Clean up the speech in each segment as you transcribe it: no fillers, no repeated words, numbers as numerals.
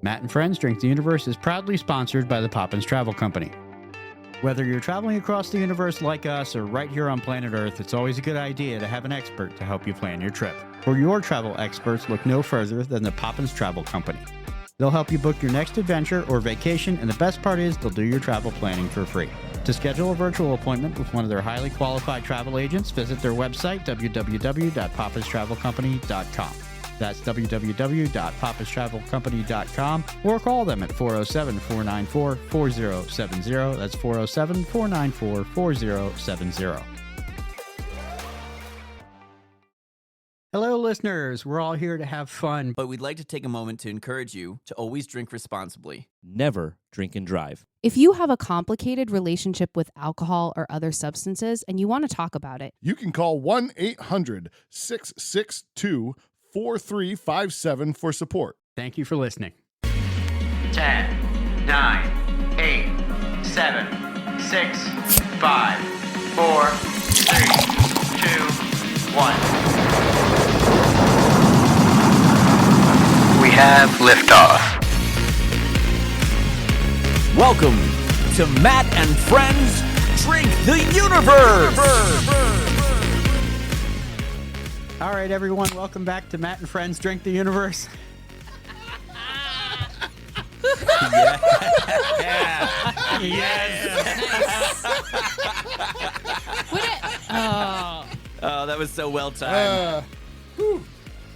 Matt and Friends Drink the Universe is proudly sponsored by the Poppins Travel Company. Whether you're traveling across the universe like us or right here on planet Earth, it's always a good idea to have an expert to help you plan your trip. For your travel experts, look no further than the Poppins Travel Company. They'll help you book your next adventure or vacation, and the best part is they'll do your travel planning for free. To schedule a virtual appointment with one of their highly qualified travel agents, visit their website, www.poppistravelcompany.com. That's www.poppistravelcompany.com, or call them at 407-494-4070. That's 407-494-4070. Hello, listeners. We're all here to have fun. But we'd like to take a moment to encourage you to always drink responsibly. Never drink and drive. If you have a complicated relationship with alcohol or other substances and you want to talk about it, you can call 1-800-662-4357 for support. Thank you for listening. 10, 9, 8, 7, 6, 5, 4, 3, 2, 1. We have liftoff. Welcome to Matt and Friends Drink the Universe! All right, everyone, welcome back to Matt and Friends Drink the Universe. Yes! Oh, that was so well timed.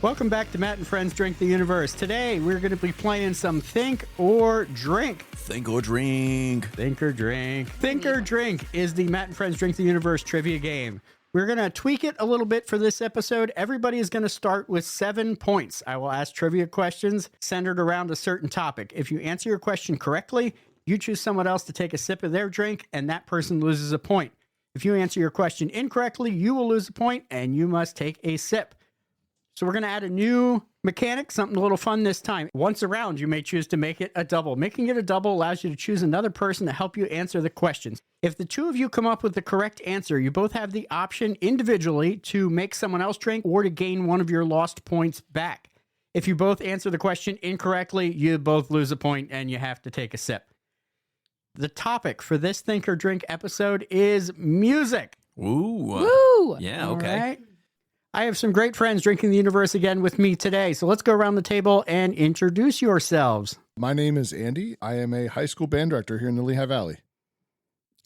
Welcome back to Matt and Friends Drink the Universe. Today, we're going to be playing some Think or Drink. Think or drink. Think or drink. Think or Drink is the Matt and Friends Drink the Universe trivia game. We're going to tweak it a little bit for this episode. Everybody is going to start with 7 points. I will ask trivia questions centered around a certain topic. If you answer your question correctly, you choose someone else to take a sip of their drink, and that person loses a point. If you answer your question incorrectly, you will lose a point, and you must take a sip. So we're going to add a new mechanic, something a little fun this time. Once around, you may choose to make it a double. Making it a double allows you to choose another person to help you answer the questions. If the two of you come up with the correct answer, you both have the option individually to make someone else drink or to gain one of your lost points back. If you both answer the question incorrectly, you both lose a point and you have to take a sip. The topic for this Think or Drink episode is music. Ooh. woo! Yeah, All okay. right. I have some great friends drinking the universe again with me today. So let's go around the table and introduce yourselves. My name is Andy. I am a high school band director here in the Lehigh Valley.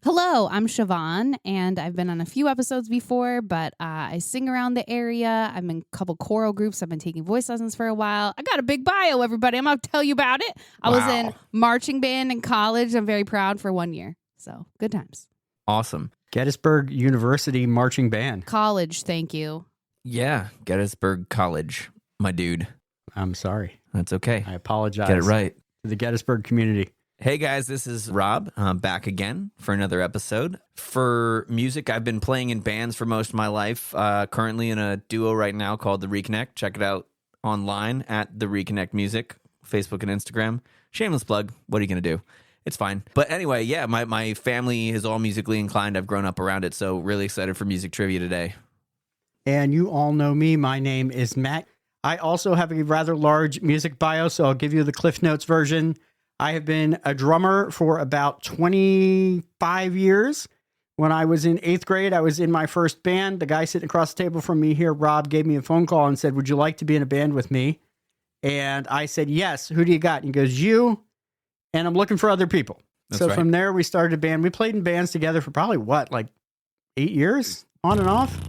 Hello, I'm Siobhan, and I've been on a few episodes before, but I sing around the area. I'm in a couple choral groups. I've been taking voice lessons for a while. I got a big bio, everybody. I'm going to tell you about it. I was in marching band in college. I'm very proud for 1 year. So good times. Awesome. Gettysburg University Marching Band. College, thank you. Yeah, Gettysburg College, my dude. I'm sorry. That's okay. I apologize. Get it right. To the Gettysburg community. Hey guys, this is Rob. I'm back again for another episode. For music, I've been playing in bands for most of my life. Currently in a duo right now called The Reconnect. Check it out online at The Reconnect Music, Facebook and Instagram. Shameless plug. What are you going to do? It's fine. But anyway, yeah, my family is all musically inclined. I've grown up around it, so really excited for music trivia today. And you all know me. My name is Matt. I also have a rather large music bio, so I'll give you the Cliff Notes version. I have been a drummer for about 25 years. When I was in 8th grade, I was in my first band. The guy sitting across the table from me here, Rob, gave me a phone call and said, "Would you like to be in a band with me?" And I said, "Yes. Who do you got?" And he goes, "You." And I'm looking for other people. That's so right. From there, we started a band. We played in bands together for probably, 8 years? On and off?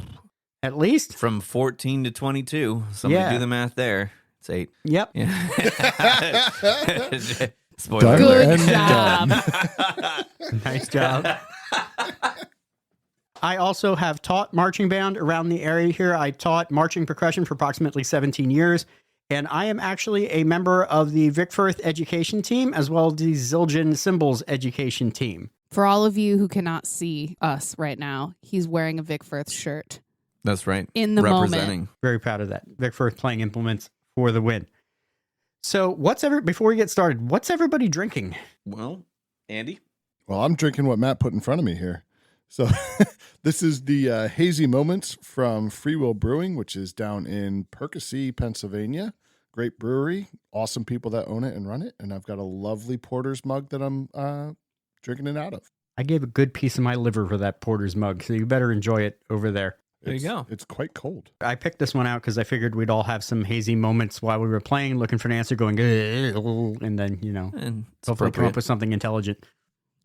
At least? From 14 to 22. Somebody do the math there. It's 8. Yep. Yeah. Spoiler Done alert. Good and job. done. Nice job. I also have taught marching band around the area here. I taught marching percussion for approximately 17 years. And I am actually a member of the Vic Firth education team as well as the Zildjian Cymbals education team. For all of you who cannot see us right now, he's wearing a Vic Firth shirt. That's right. In the Representing. Very proud of that. Vic Firth playing implements for the win. So before we get started, what's everybody drinking? Well, Andy? Well, I'm drinking what Matt put in front of me here. So this is the Hazy Moments from Free Will Brewing, which is down in Percy, Pennsylvania. great brewery, awesome people that own it and run it, and I've got a lovely porter's mug that I'm drinking it out of. I gave a good piece of my liver for that porter's mug, so you better enjoy it over there. There you go. It's quite cold. I picked this one out because I figured we'd all have some hazy moments while we were playing, looking for an answer, going, and then, And it's hopefully come appropriate. up with something intelligent.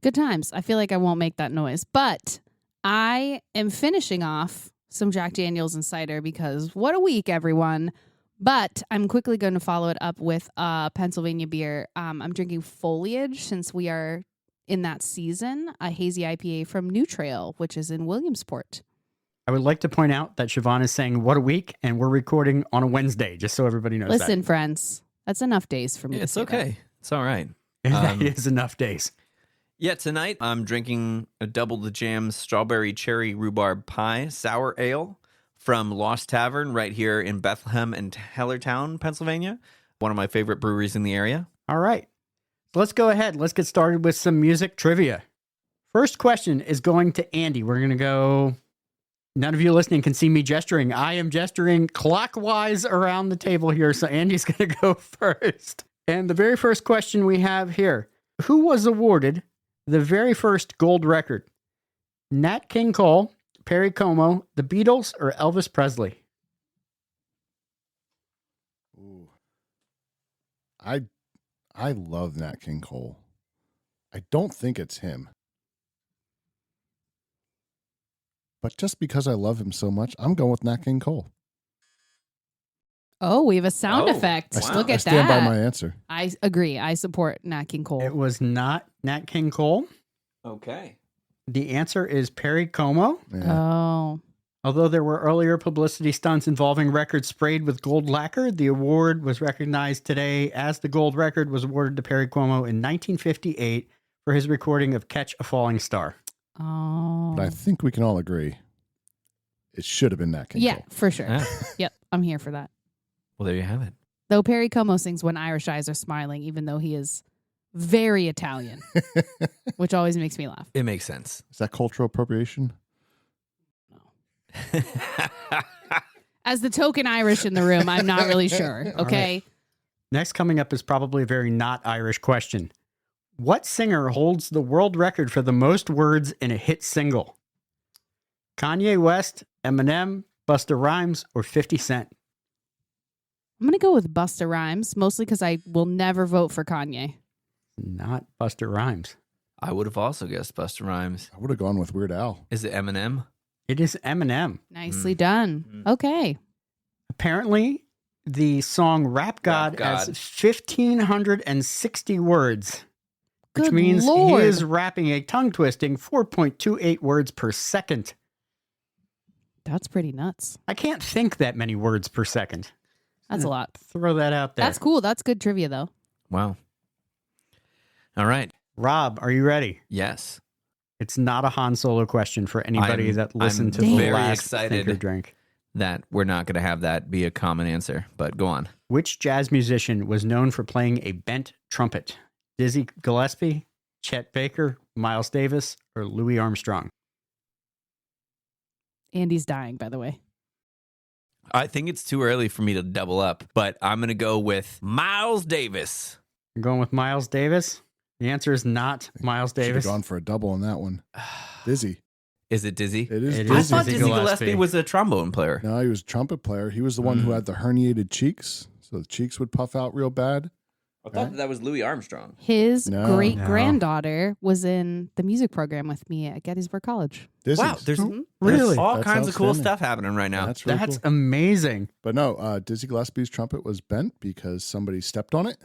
Good times. I feel like I won't make that noise, but I am finishing off some Jack Daniels and cider because what a week, everyone. But I'm quickly going to follow it up with Pennsylvania beer. I'm drinking Foliage since we are in that season, a hazy IPA from New Trail, which is in Williamsport. I would like to point out that Siobhan is saying, what a week, and we're recording on a Wednesday, just so everybody knows Listen, friends, that's enough days for me. Yeah, to it's say okay. It's all right. that. It is enough days. Yeah, tonight I'm drinking a Double the Jam strawberry cherry rhubarb pie sour ale from Lost Tavern right here in Bethlehem and Hellertown, Pennsylvania. One of my favorite breweries in the area. All right. So let's go ahead. Let's get started with some music trivia. First question is going to Andy. We're going to go... None of you listening can see me gesturing. I am gesturing clockwise around the table here, so Andy's going to go first. And the very first question we have here, who was awarded the very first gold record? Nat King Cole, Perry Como, the Beatles, or Elvis Presley? Ooh. I love Nat King Cole. I don't think it's him. But just because I love him so much, I'm going with Nat King Cole. Oh, we have a sound Oh, effect. wow. Look I at stand that. by my answer. I agree. I support Nat King Cole. It was not Nat King Cole. Okay. The answer is Perry Como. Yeah. Oh. Although there were earlier publicity stunts involving records sprayed with gold lacquer, the award was recognized today as the gold record was awarded to Perry Como in 1958 for his recording of Catch a Falling Star. Oh. But I think we can all agree it should have been Nat King Yeah, Cole. for sure. Yeah. Yep, I'm here for that. Well, there you have it. Though Perry Como sings When Irish Eyes Are Smiling, even though he is very Italian, which always makes me laugh. It makes sense. Is that cultural appropriation? As the token Irish in the room, I'm not really sure. Okay. Next coming up is probably a very not Irish question. What singer holds the world record for the most words in a hit single? Kanye West, Eminem, Busta Rhymes, or 50 Cent? I'm going to go with Busta Rhymes, mostly because I will never vote for Kanye. Not Busta Rhymes. I would have also guessed Busta Rhymes. I would have gone with Weird Al. Is it Eminem? It is Eminem. Nicely done. Okay. Apparently, the song Rap God has 1,560 words, which Good means Lord. he is rapping a tongue-twisting 4.28 words per second. That's pretty nuts. I can't think that many words per second. That's a lot. Throw that out there. That's cool. That's good trivia, though. Wow. All right. Rob, are you ready? Yes. It's not a Han Solo question for anybody I'm- that listened I'm to the very last excited. Think or Drink. That we're not going to have that be a common answer, but go on. Which jazz musician was known for playing a bent trumpet? Dizzy Gillespie, Chet Baker, Miles Davis, or Louis Armstrong? Andy's dying, by the way. I think it's too early for me to double up, but I'm going to go with Miles Davis. You're going with Miles Davis? The answer is not Miles Should have Davis. gone for a double on that one. Dizzy. Is it Dizzy? It is It I is Dizzy. thought Dizzy Dizzy Gillespie. Gillespie was a trombone player. No, he was a trumpet player. He was the one who had the herniated cheeks, so the cheeks would puff out real bad. I thought that was Louis Armstrong. His No. great granddaughter was in the music program with me at Gettysburg College. Dizzy. Wow, there's Really? all That's kinds of cool outstanding. stuff happening right now. That's really That's cool. amazing. But no, Dizzy Gillespie's trumpet was bent because somebody stepped on it,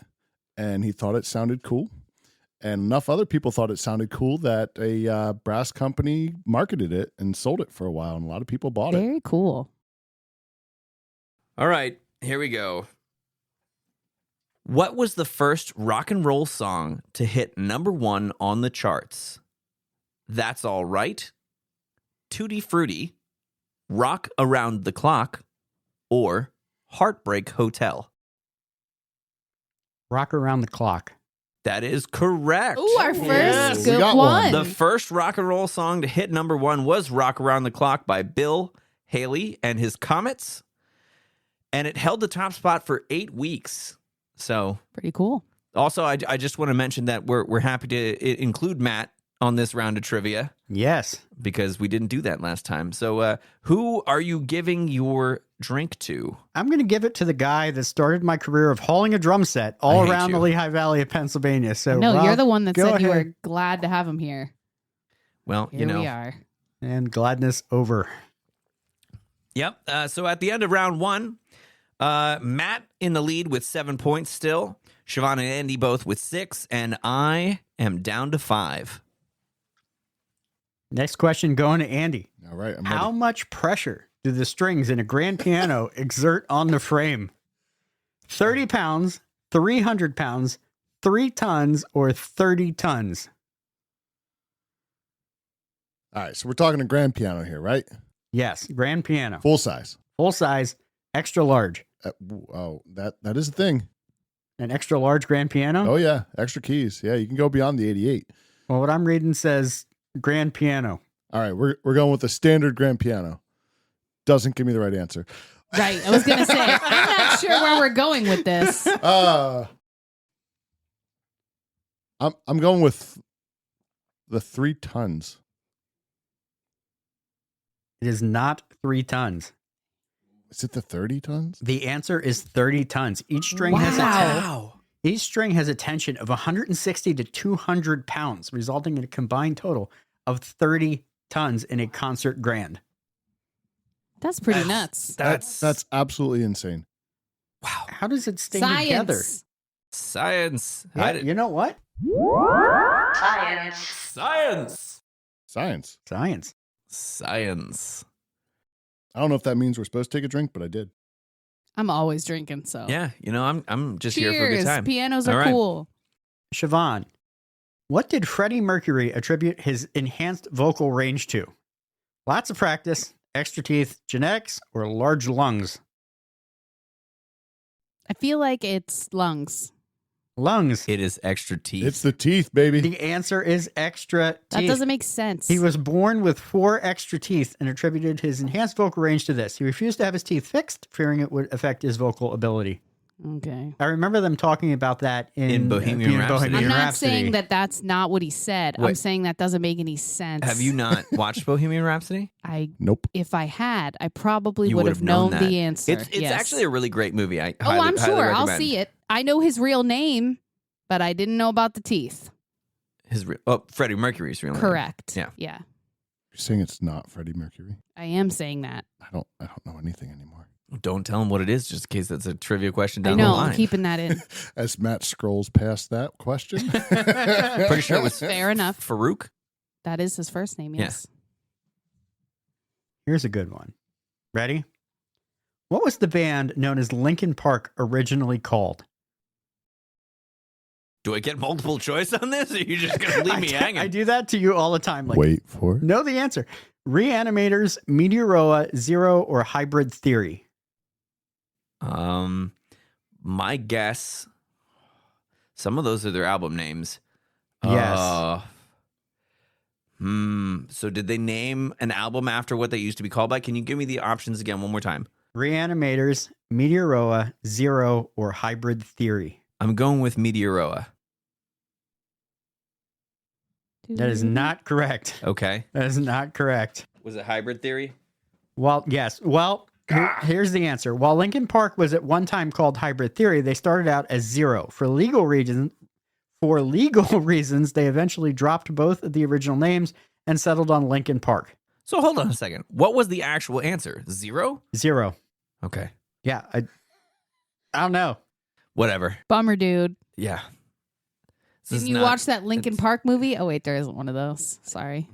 and he thought it sounded cool. And enough other people thought it sounded cool that a brass company marketed it and sold it for a while, and a lot of people bought it. Very cool. All right, here we go. What was the first rock and roll song to hit #1 on the charts? That's All Right, Tutti Frutti, Rock Around the Clock, or Heartbreak Hotel? Rock Around the Clock. That is correct. Ooh, our first Yes. We good got one. one. The first rock and roll song to hit #1 was Rock Around the Clock by Bill Haley and his Comets. and it held the top spot for 8 weeks. So Pretty cool. also, I just want to mention that we're happy to include Matt on this round of trivia Yes. because we didn't do that last time. So who are you giving your drink to? I'm going to give it to the guy that started my career of hauling a drum set I all hate around you. the Lehigh Valley of Pennsylvania. So No, Rob, you're the one that go said you ahead. were glad to have him here. Well, Here you know. we are. And gladness over. Yep. So at the end of round 1, Matt in the lead with 7 points still. Siobhan and Andy both with 6, and I am down to 5. Next question going to Andy. All right, I'm How ready. much pressure do the strings in a grand piano exert on the frame? 30 pounds, 300 pounds, 3 tons, or 30 tons? All right, so we're talking a grand piano here, right? Yes, grand piano. Full size. Full size, extra large. Oh, that is a thing. An extra large grand piano? Oh yeah, extra keys. Yeah, you can go beyond the 88. Well, what I'm reading says grand piano. All right, we're going with the standard grand piano. Doesn't give me the right answer. Right. I was going to say, I'm not sure where we're going with this. I'm going with the 3 tons. It is not 3 tons. Is it the 30 tons? The answer is 30 tons. Each string has Wow. each string has a tension of 160 to 200 pounds, resulting in a combined total of 30 tons in a concert grand. That's pretty nuts. That's absolutely insane. wow. How does it stay together? Science. Yeah, you know what? Science. Science. Science. Science. Science. I don't know if that means we're supposed to take a drink, but I did. I'm always drinking, so. Yeah, you know, I'm just Cheers. here for a good time. Pianos All are right. cool. Siobhan, what did Freddie Mercury attribute his enhanced vocal range to? Lots of practice, extra teeth, genetics, or large lungs? I feel like it's lungs. Lungs. It is extra teeth. It's the teeth, baby. The answer is extra teeth. That doesn't make sense. He was born with 4 extra teeth and attributed his enhanced vocal range to this. He refused to have his teeth fixed, fearing it would affect his vocal ability. Okay. I remember them talking about that in Bohemian Rhapsody. I'm not Rhapsody. saying that that's not what he said. I'm Wait. saying that doesn't make any sense. Have you not watched Bohemian Rhapsody? Nope. If I had, I probably You would would have have known known that. the answer. It's Yes. actually a really great movie. I Oh, highly, I'm highly sure. I'll recommend. see it. I know his real name, but I didn't know about the teeth. Freddie Mercury's real name. Correct. Yeah. Yeah. You're saying it's not Freddie Mercury? I am saying that. I don't know anything anymore. Don't tell him what it is, just in case that's a trivia question I down know. the line. I'm keeping that in. As Matt scrolls past that question. Pretty sure it was Fair enough. Farouk. That is his first name, yes. Here's a good one. Ready? What was the band known as Linkin Park originally called? Do I get multiple choice on this, or are you just going to leave me hanging? I do that to you all the time. Like, Wait for it. know the answer. Reanimators, Meteoroa, Zero, or Hybrid Theory? My guess, some of those are their album names. Yes. So did they name an album after what they used to be called by? Can you give me the options again one more time? Reanimators, Meteoroa, Zero, or Hybrid Theory? I'm going with Meteoroa. That is not correct. Okay. That is not correct. Was it Hybrid Theory? Well, yes. Well, here's the answer. While Linkin Park was at one time called Hybrid Theory, they started out as Zero. For legal reasons, they eventually dropped both of the original names and settled on Linkin Park. So hold on a second. What was the actual answer? Zero? Zero. Okay. Yeah, I don't know. Whatever. Bummer, dude. Yeah. This Didn't is you not- watch that Linkin it's- Park movie? Oh, wait, there isn't one of those. Sorry.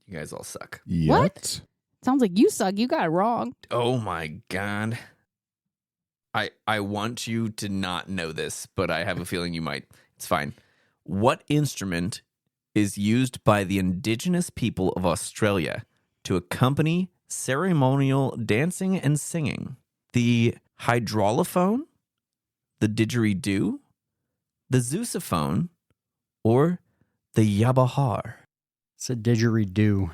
You guys all suck. Yet. Sounds like you suck. You got it wrong. Oh my God. I want you to not know this, but I have a feeling you might. It's fine. What instrument is used by the indigenous people of Australia to accompany ceremonial dancing and singing? The hydrolophone, the didgeridoo, the zeusophone, or the yabahar? It's a didgeridoo.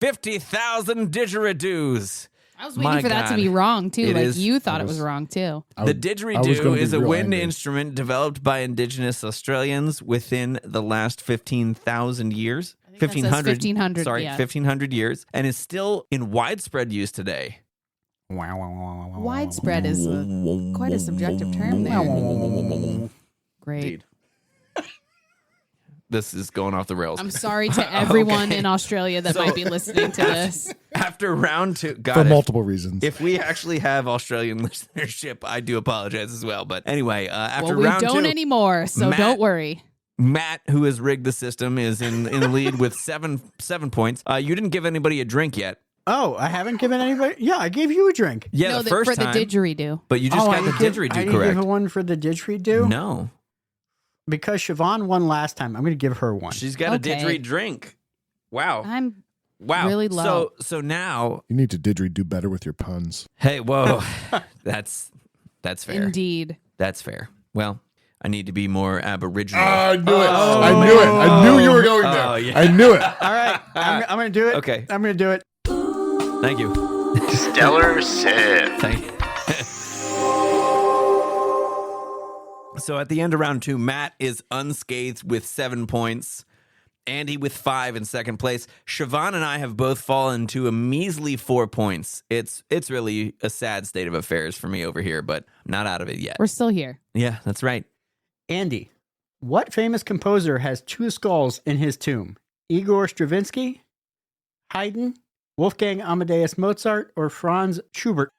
50,000 didgeridoos. I was My waiting for that to God. be wrong too. It Like is- you thought I it was was- wrong too. I The was gonna didgeridoo be is a real wind angry. instrument developed by indigenous Australians within the last 15,000 years. I think that says 1500, Sorry, yeah. 1,500 years, and is still in widespread use today. Widespread is quite a subjective term there. Great. Indeed. This is going off the rails. I'm sorry to everyone Okay. in Australia that So- might be listening to this. After round two, For God, multiple reasons. if we actually have Australian listenership, I do apologize as well. But anyway, after Well, we round don't two, anymore, so Matt- don't worry. Matt, who has rigged the system, is in the lead with seven points. You didn't give anybody a drink yet. Oh, I haven't given anybody. Yeah, I gave you a drink. Yeah, no, the first for time. the didgeridoo. But you just Oh, got the I didn't didgeridoo give correct. her one for the didgeridoo. No, Because Siobhan won last time. I'm going to give her one. she's got Okay. a didgeridoo drink. Wow, I'm wow, really low. So now, You need to didgeridoo better with your puns. hey, whoa, that's fair. indeed. That's fair. Well, I need to be more aboriginal. I knew it. I knew it. I knew you were going there. Oh, yeah. I knew it. All right, I'm going to do it. Okay. I'm going to do it. Thank you. Stellar Sip. Thank So at the end of round two, Matt is unscathed with 7 points. Andy with 5 in second place. Siobhan and I have both fallen to a measly 4 points. It's really a sad state of affairs for me over here, but I'm not out of it yet. We're still here. Yeah, that's right. Andy, what famous composer has two skulls in his tomb? Igor Stravinsky, Haydn, Wolfgang Amadeus Mozart, or Franz Schubert?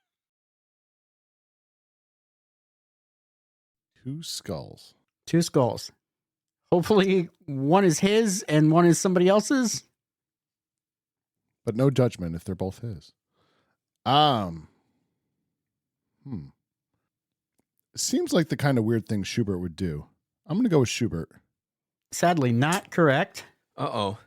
Two skulls. Two skulls. Hopefully, one is his and one is somebody else's. But no judgment if they're both his. Seems like the kind of weird thing Schubert would do. I'm going to go with Schubert. Sadly, not correct. Uh-oh.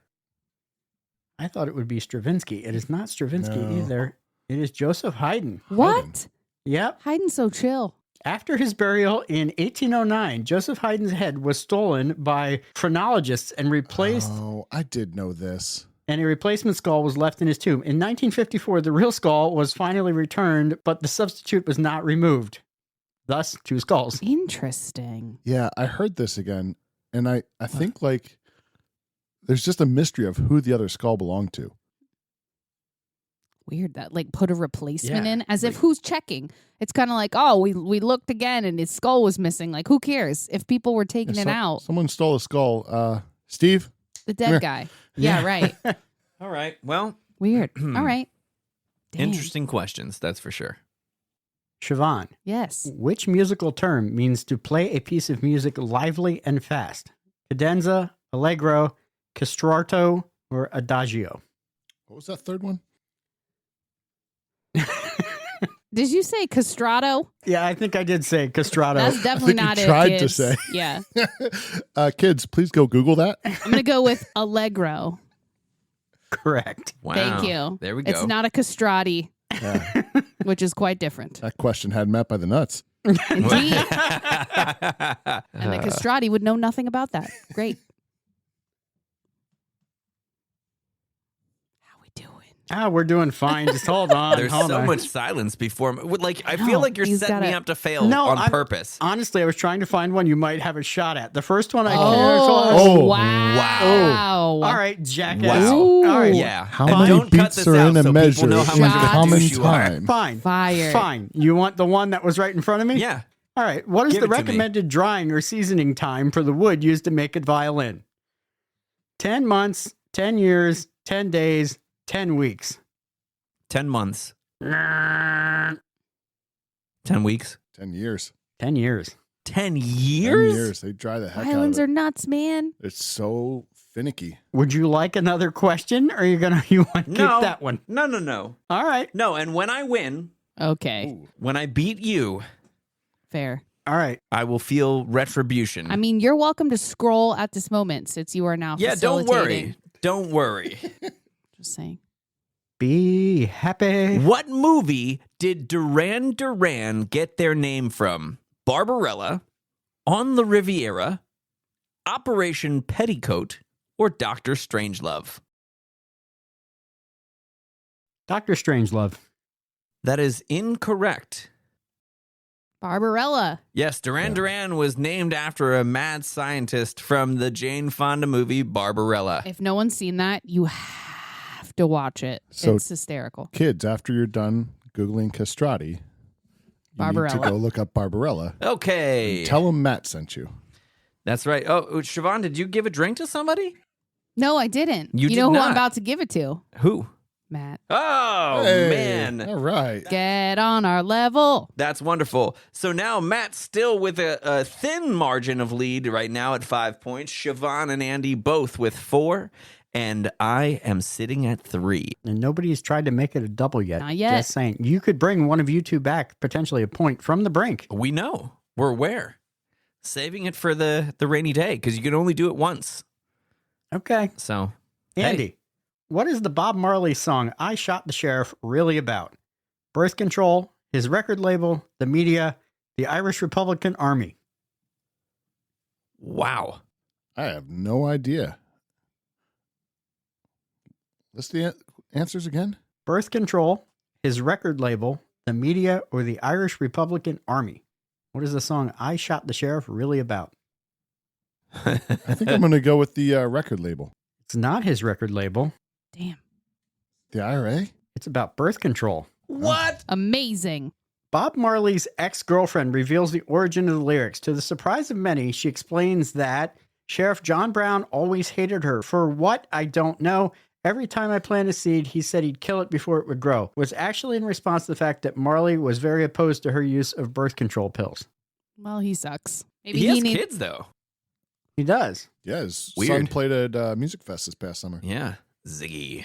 I thought it would be Stravinsky. It is not Stravinsky No. either. It is Joseph Haydn. What? Yep. Haydn's so chill. After his burial in 1809, Joseph Haydn's head was stolen by phrenologists and replaced, Oh, I did know this. and a replacement skull was left in his tomb. In 1954, the real skull was finally returned, but the substitute was not removed. Thus, two skulls. Interesting. Yeah, I heard this again. And I think like there's just a mystery of who the other skull belonged to. Weird that like put a replacement Yeah, in as if who's checking. It's kind of like, oh, we looked again and his skull was missing. Like who cares if people were taking Yeah, it out? Someone stole a skull. Steve? The Come here. dead guy. Yeah, right. All right. Well, Weird. All right. Dang. interesting questions, that's for sure. Siobhan, Yes. which musical term means to play a piece of music lively and fast? Cadenza, allegro, castrato, or adagio? What was that third one? Did you say castrato? Yeah, I think I did say castrato. That's definitely think you not it. tried to kids. say. Yeah. Kids, please go Google that. I'm gonna go with allegro. Correct. Wow. Thank you. There we go. It's not a castrati, Yeah, which is quite different. that question had Matt by the nuts. Indeed. And the castrati would know nothing about that. Great. How we doing? We're doing fine. Just hold on. There's hold so on. much silence before me. Like I know. feel like you're He's setting me gotta- up to fail No, on I'm- purpose. Honestly, I was trying to find one you might have a shot at. The first one I Oh. wow. All right, jackass. Wow. Ooh. All right. Yeah. How And many don't cut beats this are out in a so measure people know how in much of a common douche you are. time? Fine. Fire. Fine. You want the one that was right in front of me? Yeah. All right. What is Give the it to me. recommended drying or seasoning time for the wood used to make a violin? 10 months, 10 years, 10 days, 10 weeks. 10 months. 10 weeks. 10 years. 10 years. 10 10 years? years. They dry the heck Violins out are of it. nuts, man. It's so finicky. Would you like another question, or you want to keep No. that one? No. All right. No, and when I win, Okay. when I beat you, Fair. All right. I will feel retribution. I mean, you're welcome to scroll at this moment since you are now yeah, don't facilitating. worry. Don't worry. Just saying. Be happy. What movie did Duran Duran get their name from? Barbarella, On the Riviera, Operation Petticoat, or Dr. Strangelove? Dr. Strangelove. That is incorrect. Barbarella. Yes, Duran Duran was named after a mad scientist from the Jane Fonda movie Barbarella. If no one's seen that, you have to watch it. So- It's hysterical. Kids, after you're done Googling castrati, you need Barbarella. to go look up Barbarella. Okay. Tell them Matt sent you. That's right. Oh, Siobhan, did you give a drink to somebody? No, I didn't. You know did who not. I'm about to give it to? Who? Matt. Oh, Hey, man. All right. Get on our level. That's wonderful. So now Matt's still with a thin margin of lead right now at 5 points. Siobhan and Andy both with 4. And I am sitting at 3. And nobody's tried to make it a double yet. Not yet. Just saying. You could bring one of you two back, potentially a point from the brink. We know. We're aware. Saving it for the rainy day because you can only do it once. Okay. So, Andy, hey, what is the Bob Marley song I Shot the Sheriff really about? Birth control, his record label, the media, the Irish Republican Army. wow. I have no idea. List the answers again. Birth control, his record label, the media, or the Irish Republican Army. What is the song I Shot the Sheriff really about? I think I'm going to go with the record label. It's not his record label. Damn. The IRA? It's about birth control. What? Amazing. Bob Marley's ex-girlfriend reveals the origin of the lyrics. To the surprise of many, she explains that Sheriff John Brown always hated her. For what? I don't know. Every time I plant a seed, he said he'd kill it before it would grow. Was actually in response to the fact that Marley was very opposed to her use of birth control pills. Well, he sucks. Maybe He has needs. kids, though. He does. Yeah, his son Weird. played at Music Fest this past summer. Yeah. Ziggy.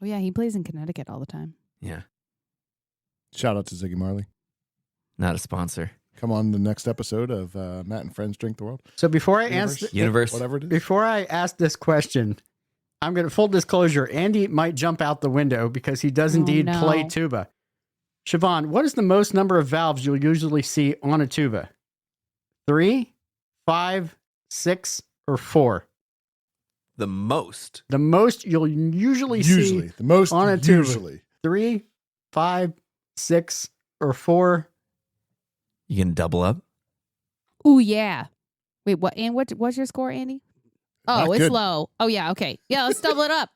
Oh yeah, he plays in Connecticut all the time. Yeah. Shout out to Ziggy Marley. Not a sponsor. Come on the next episode of Matt and Friends Drink the World. So before I Universe. answer, Universe. Whatever it is. before I ask this question, I'm going to full disclosure. Andy might jump out the window because he does Oh, indeed no. play tuba. Siobhan, what is the most number of valves you'll usually see on a tuba? 3, 5, 6, or 4? The most. The most you'll usually see The most on a tuba. usually. 3, 5, 6, or 4. You can double up. Ooh yeah. Wait, what? And what's your score, Andy? Oh, Not it's good. low. Oh yeah. Okay. Yeah, let's double it up.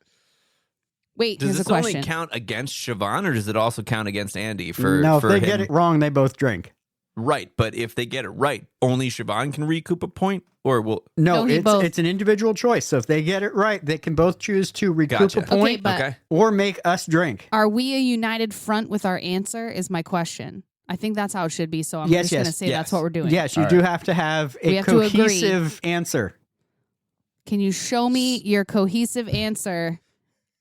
Wait, Does here's a this only question. count against Siobhan or does it also count against Andy for No, if for they him? get it wrong, they both drink. Right, but if they get it right, only Siobhan can recoup a point, or will No, No, he both- it's an individual choice. So if they get it right, they can both choose to recoup Gotcha. a point Okay, but okay? or make us drink. are we a united front with our answer? Is my question. I think that's how it should be. So I'm Yes, just going to yes, say yes. that's what we're doing. Yes, you All do right. have to have We a have to agree. cohesive answer. Can you show me your cohesive answer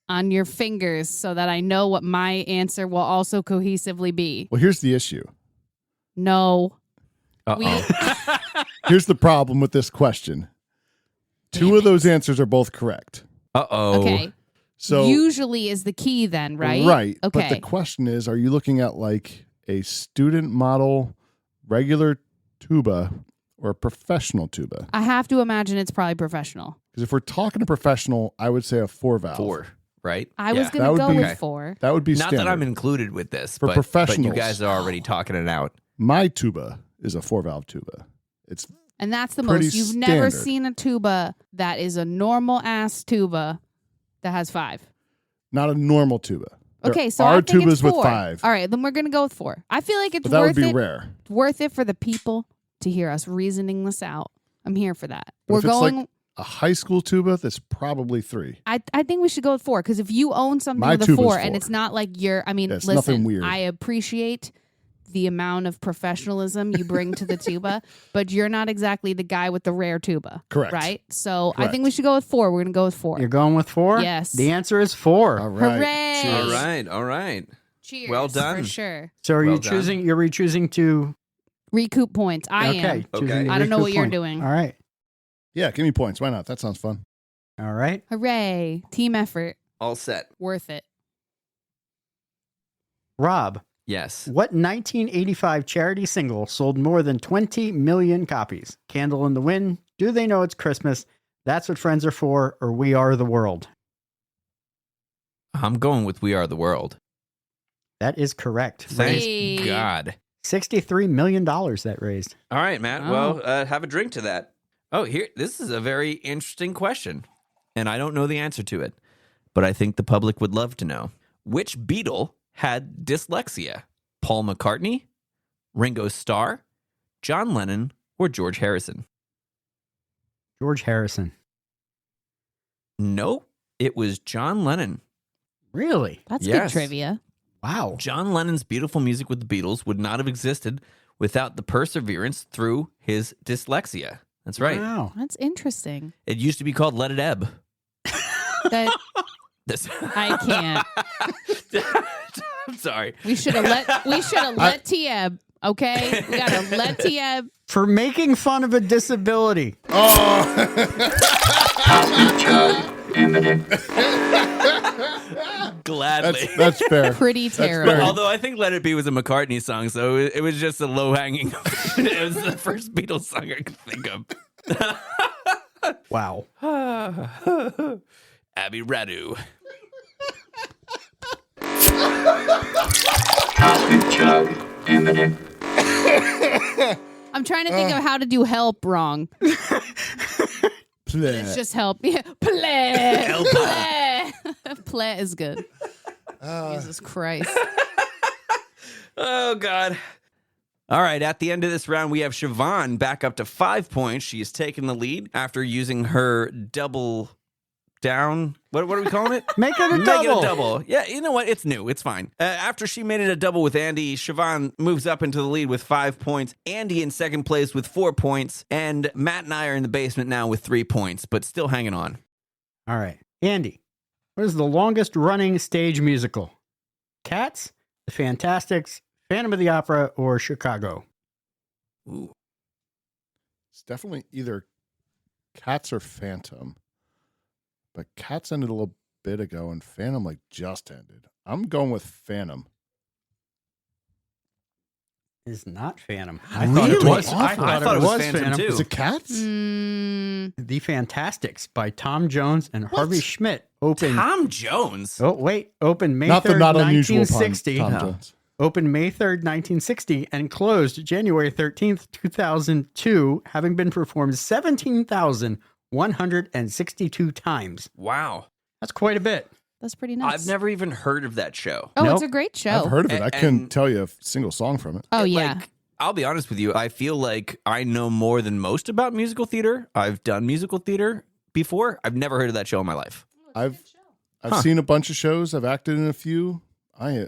on your fingers so that I know what my answer will also cohesively be? Well, here's the issue. No. Uh-oh. Here's the problem with this question. Two Damn of those answers are both correct. Uh-oh. Okay. So Usually is the key then, right? Right. Okay. But the question is, are you looking at like a student model regular tuba or a professional tuba? I have to imagine it's probably professional. Because if we're talking a professional, I would say a 4-valve. 4, right? I was Yeah. going That to would go be- with Okay. 4. That would be Not standard. that I'm included with this, For but you professionals. guys are already talking it out. My tuba is a 4-valve tuba. It's And that's the Pretty most. You've never standard. seen a tuba that is a normal ass tuba that has 5. not a normal tuba. There Okay, so are I think tubas it's 4. with 5, All right, then we're going to go with 4. I feel like it's but that would worth be it. rare. Worth it for the people to hear us reasoning this out. I'm here for that. But We're if it's going. like a high school tuba, that's probably 3. I think we should go with 4 because if you own something My with a tuba's 4 and 4. it's not like you're, I mean, Yeah, it's listen, nothing weird. I appreciate the amount of professionalism you bring to the tuba, but you're not exactly the guy with the rare tuba. Correct. Right? So I Correct. think we should go with 4. We're going to go with 4. You're going with 4? Yes. The answer is 4. All right. Hooray! Cheers. All right, all right. Cheers. Well done. For sure. So are Well you done. choosing? You're re-choosing to. Recoup points. I okay. am. Okay. choosing to I don't know recoup what you're point. doing. All right. Yeah, give me points. Why not? That sounds fun. All right. Hooray. Team effort. All set. Worth it. Rob, Yes. what 1985 charity single sold more than 20 million copies? Candle in the Wind, Do They Know It's Christmas, That's What Friends Are For, or We Are the World? I'm going with We Are the World. That is correct. Thank Hey. God. $63 million that raised. All right, Matt. Oh. Well, have a drink to that. Oh, here. This is a very interesting question, and I don't know the answer to it, but I think the public would love to know. Which Beatle had dyslexia? Paul McCartney, Ringo Starr, John Lennon, or George Harrison? George Harrison. No, it was John Lennon. Really? That's Yes. good trivia. Wow. John Lennon's beautiful music with the Beatles would not have existed without the perseverance through his dyslexia. That's right. Wow. That's interesting. It used to be called Let It Ebb. That This. I can't. I'm sorry. We should have let Tieb. Okay, we gotta let Tieb. For making fun of a disability. Gladly. That's fair. Pretty terrible. fair. Although I think Let It Be was a McCartney song, so it was just a low hanging. It was the first Beatles song I could think of. Wow. Abbey Radu. I'm trying to think of how to do help wrong. Play. It's just help. Yeah. Play. Play. Play is good. Jesus Christ. Oh, God. All right, at the end of this round, we have Siobhan back up to 5 points. She has taken the lead after using her double down. What are we calling it? Make it a Make double. it a double. Yeah, you know what? It's new. It's fine. After she made it a double with Andy, Siobhan moves up into the lead with 5 points. Andy in second place with 4 points. And Matt and I are in the basement now with 3 points, but still hanging on. All right. Andy, what is the longest running stage musical? Cats, The Fantastics, Phantom of the Opera, or Chicago? Ooh. It's definitely either Cats or Phantom. But Cats ended a little bit ago, and Phantom just ended. I'm going with Phantom. It's not Phantom. I thought it Really? was. I Awful. thought it was Phantom, Phantom. too. Is it Cats? The Fantastics by Tom Jones and Harvey Schmidt opened. Tom Jones. Oh wait, opened May Not 3rd, the not unusual 1960. Tom No. Jones. Opened May 3rd, 1960, and closed January 13th, 2002, having been performed 17,162 times. Wow. That's quite a bit. That's pretty nuts. I've never even heard of that show. Oh, Nope. it's a great show. I've heard of it. I couldn't And- tell you a single song from it. Oh yeah. Like, I'll be honest with you. I feel like I know more than most about musical theater. I've done musical theater before. I've never heard of that show in my life. I've Huh. seen a bunch of shows. I've acted in a few. I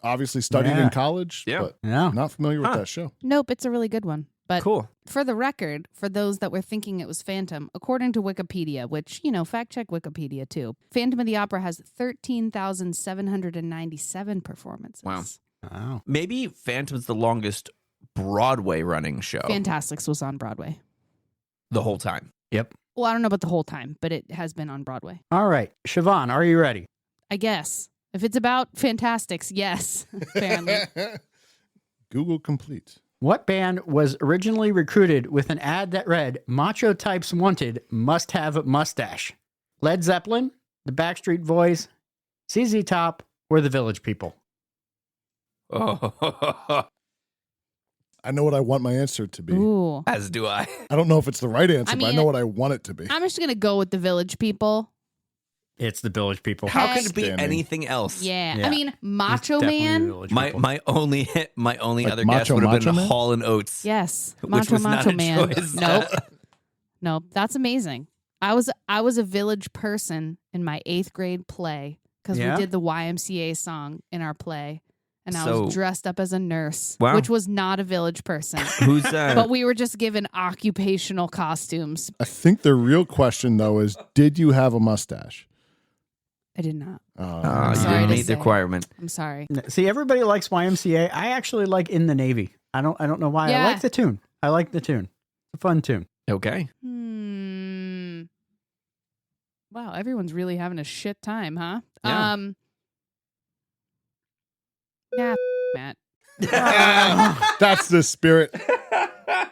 obviously studied Yeah. in college, Yeah. but Yeah. not familiar with Huh. that show. Nope, it's a really good one. But Cool. for the record, for those that were thinking it was Phantom, according to Wikipedia, which, fact check Wikipedia too, Phantom of the Opera has 13,797 performances. Wow. Wow. Maybe Phantom's the longest Broadway running show Fantastics was on Broadway. the whole time. Well, I don't know about the whole time, but it has been on Broadway. All right. Siobhan, are you ready? I guess. If it's about Fantastics, yes, apparently. Google complete. What band was originally recruited with an ad that read, Macho Types Wanted, Must Have a Mustache? Led Zeppelin, the Backstreet Boys, ZZ Top, or the Village People? Oh, I know what I want my answer to be. Ooh. as do I. I don't know if it's the right answer, I but I mean, know what I want it to be. I'm just going to go with the Village People. It's the Village People. How could it be Outstanding. anything else? Yeah. Yeah. I mean, Macho Definitely the Man. Village My People. my only other guess Macho would have been Man? Hall and Oates. Yes. Which Macho was not Macho a Man. choice. Nope. Nope. That's amazing. I was a village person in my 8th grade play because Yeah? we did the YMCA song in our play. And I So- was dressed up as a nurse, Wow. which was not a village person. Who's But we were just given occupational costumes. I think the real question, though, is did you have a mustache? I did not. you sorry didn't to meet the say. requirement. I'm sorry. See, everybody likes YMCA. I actually like In the Navy. I don't know why. Yeah. I like the tune. It's a fun tune. Okay. Wow, everyone's really having a shit time, huh? Yeah. Yeah, Matt. That's the spirit. All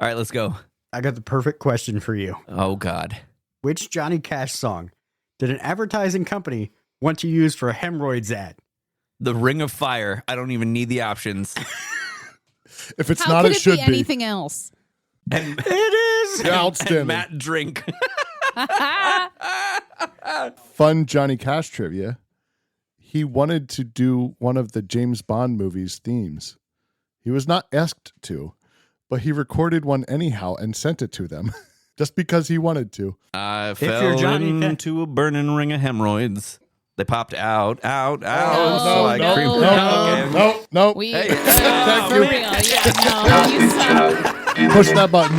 right, let's go. I got the perfect question for you. Oh God. Which Johnny Cash song did an advertising company want to use for a hemorrhoids ad? The Ring of Fire. I don't even need the options. If it's How not, could it it should be be. anything else? And, It is. Yeah, and outstanding. Matt Drink. Fun Johnny Cash trivia. He wanted to do one of the James Bond movies' themes. He was not asked to, but he recorded one anyhow and sent it to them just because he wanted to. I you're fell Johnny Cash- into a burning ring of hemorrhoids. They popped out. No, So I no, creamed- no. Okay. No. We Hey, for real. Yeah, no, you suck. Push that button.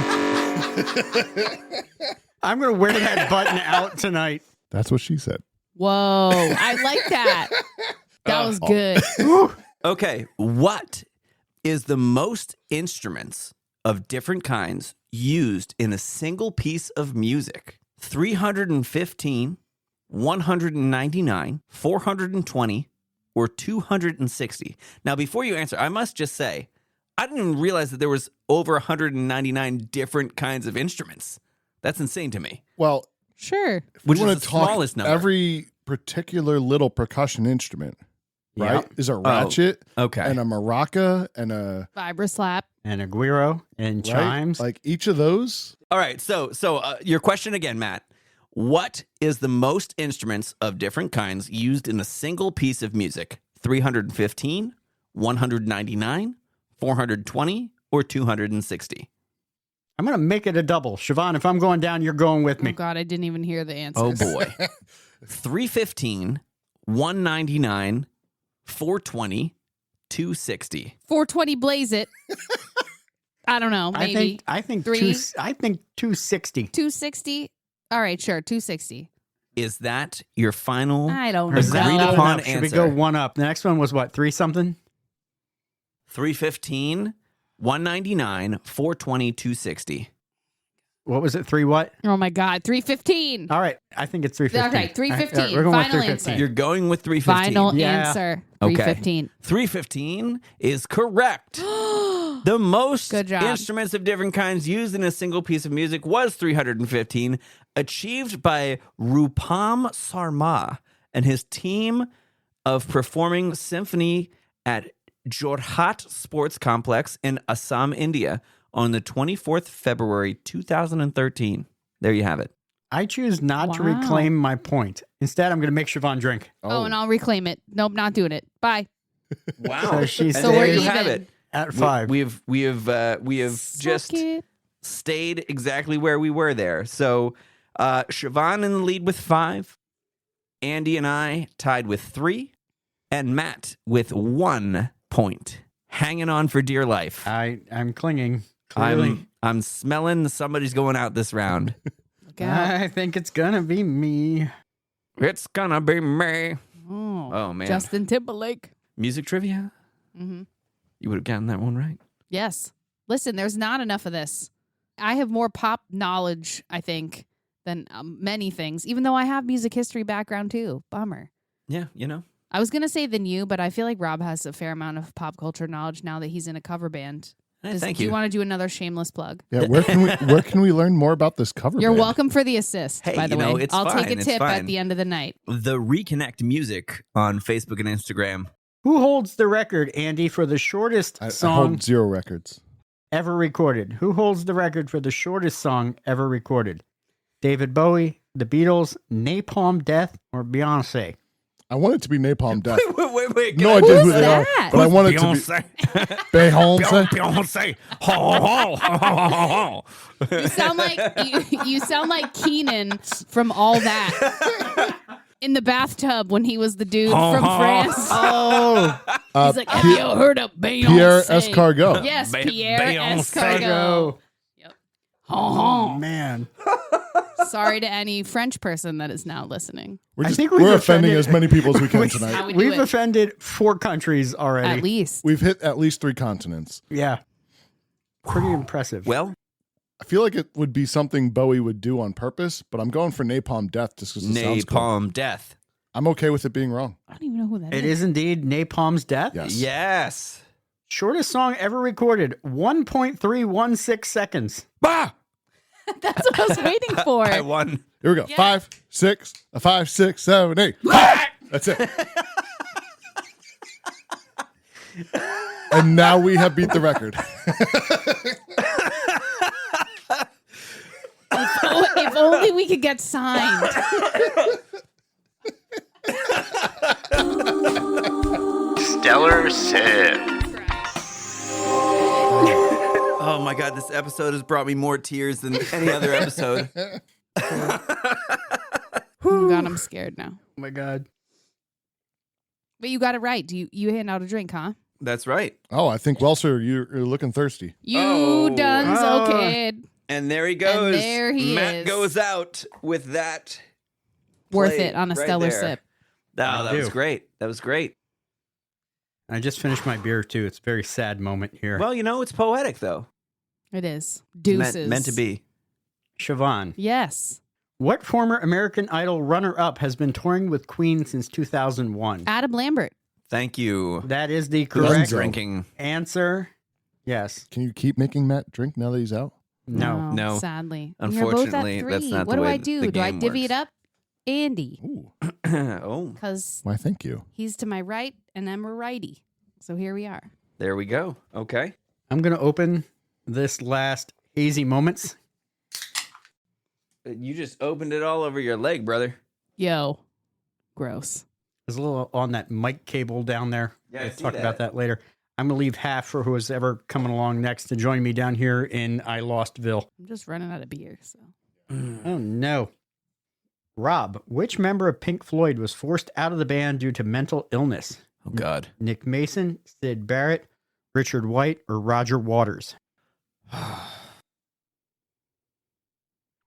I'm going to wear that button out tonight. That's what she said. Whoa, I like that. That was good. Okay, what is the most instruments of different kinds used in a single piece of music? 315, 199, 420, or 260? Now, before you answer, I must just say, I didn't even realize that there was over 199 different kinds of instruments. That's insane to me. Well, Sure. Which we is want the to talk smallest number. every particular little percussion instrument, right? Yep. Is a ratchet Okay. and a maraca and a Vibra slap. And a guiro and right? chimes. Like each of those. All right. So your question again, Matt. What is the most instruments of different kinds used in a single piece of music? 315, 199, 420, or 260? I'm going to make it a double. Siobhan, if I'm going down, you're going with Oh me. God, I didn't even hear the Oh, answers. boy. 315, 199, 420, 260. 420 blaze it. I don't know. Maybe I think Three. I think 260. 260. All right, sure. 260. Is that your final? I don't Is that Agreed not know. upon enough. Should we answer? go one up? The next one was what? 3 something? 315, 199, 420, 260. What was it? 3 what? Oh my God. 315. All right. I think it's 315. Okay, 315. All right, we're going Final with 315. answer. You're going with 315. Final Yeah. answer. Okay. 315. 315 is correct. The most Good job. instruments of different kinds used in a single piece of music was 315, achieved by Rupam Sarma and his team of performing symphony at Jorhat Sports Complex in Assam, India on the 24th February 2013. There you have it. I choose not to Wow. reclaim my point. Instead, I'm going to make Siobhan drink. Oh, and I'll reclaim it. Nope, not doing it. Bye. Wow. So she And So there we're you even. have it. At 5. We have Suck just it. stayed exactly where we were there. So Siobhan in the lead with 5, Andy and I tied with 3, and Matt with 1 point. Hanging on for dear life. I'm clinging. Clearly. I'm smelling somebody's going out this round. Look out. I think it's going to be me. It's gonna be me. Oh, Oh man. Justin Timberlake. Music trivia? Mm-hmm. You would have gotten that one right. Yes. Listen, there's not enough of this. I have more pop knowledge, I think, than many things, even though I have music history background too. Bummer. Yeah, you know. I was going to say than you, but I feel like Rob has a fair amount of pop culture knowledge now that he's in a cover band. Thank Do you. you want to do another shameless plug? Yeah, where can we learn more about this cover? You're band? welcome for the assist, Hey, by the you know, way. it's I'll take fine, a it's tip fine. at the end of the night. The Reconnect Music on Facebook and Instagram. Who holds the record, Andy, for the shortest I song hold 0 records. ever recorded? Who holds the record for the shortest song ever recorded? David Bowie, The Beatles, Napalm Death, or Beyonce? I want it to be Napalm Death. Wait. No idea who Who's they that? are, but I want it to be Beyonce. Beyonce. Ho, ho, ho, ho, ho, ho. You sound like you sound like Keenan from All That in the bathtub when he was the dude from France. Oh, He's like, have you heard of Beyonce? Pierre Escargot. Yes, Be- Pierre Beyonce. Escargot. Yep. oh man. Sorry to any French person that is now listening. We're, I just, think we've we're offending offended- as many people as we can How tonight. we do We've it. offended 4 countries already. At least. We've hit at least 3 continents. Yeah. Pretty impressive. Well, I feel like it would be something Bowie would do on purpose, but I'm going for Napalm Death just because it sounds cool. Napalm Death. I'm okay with it being wrong. I don't even know who that It is. is indeed Napalm's Death. Yes. Yes. Shortest song ever recorded, 1.316 seconds. Bah! That's what I was waiting for. I won. Here we go. Yeah. 5, 6, 7, 8. That's it. And now we have beat the record. If only we could get signed. Stellar Sip. Oh my God, this episode has brought me more tears than any other episode. Oh God, I'm scared now. Oh my God. But you got it right. You hand out a drink, huh? That's right. Oh, I think, Welser, you're looking thirsty. You Oh. done so, Oh. kid. And there he goes. there he Matt is. goes out with that. Worth plate it on a right stellar there. sip. Oh, I that was do. great. That was great. I just finished my beer too. It's a very sad moment here. Well, it's poetic though. It is. It's Deuces. meant to be. Siobhan, Yes. what former American Idol runner-up has been touring with Queen since 2001? Adam Lambert. Thank you. That is the correct Dunzo. Drinking. answer. Yes. Can you keep making Matt drink now that he's out? No. Sadly. Unfortunately, You're both at that's 3. not what the do way I do? the Do I game divvy works. it up? Andy. Ooh. Oh, Because Why, thank you. he's to my right and I'm a righty. So here we are. there we go. Okay. I'm going to open this last hazy moments. You just opened it all over your leg, brother. Yo. Gross. There's a little on that mic cable down there. Yeah, I We'll see talk that. about that later. I'm going to leave half for who's ever coming along next to join me down here in I Lostville. I'm just running out of beer. So Oh, no. Rob, which member of Pink Floyd was forced out of the band due to mental illness? Oh, God. Nick Mason, Sid Barrett, Richard White, or Roger Waters?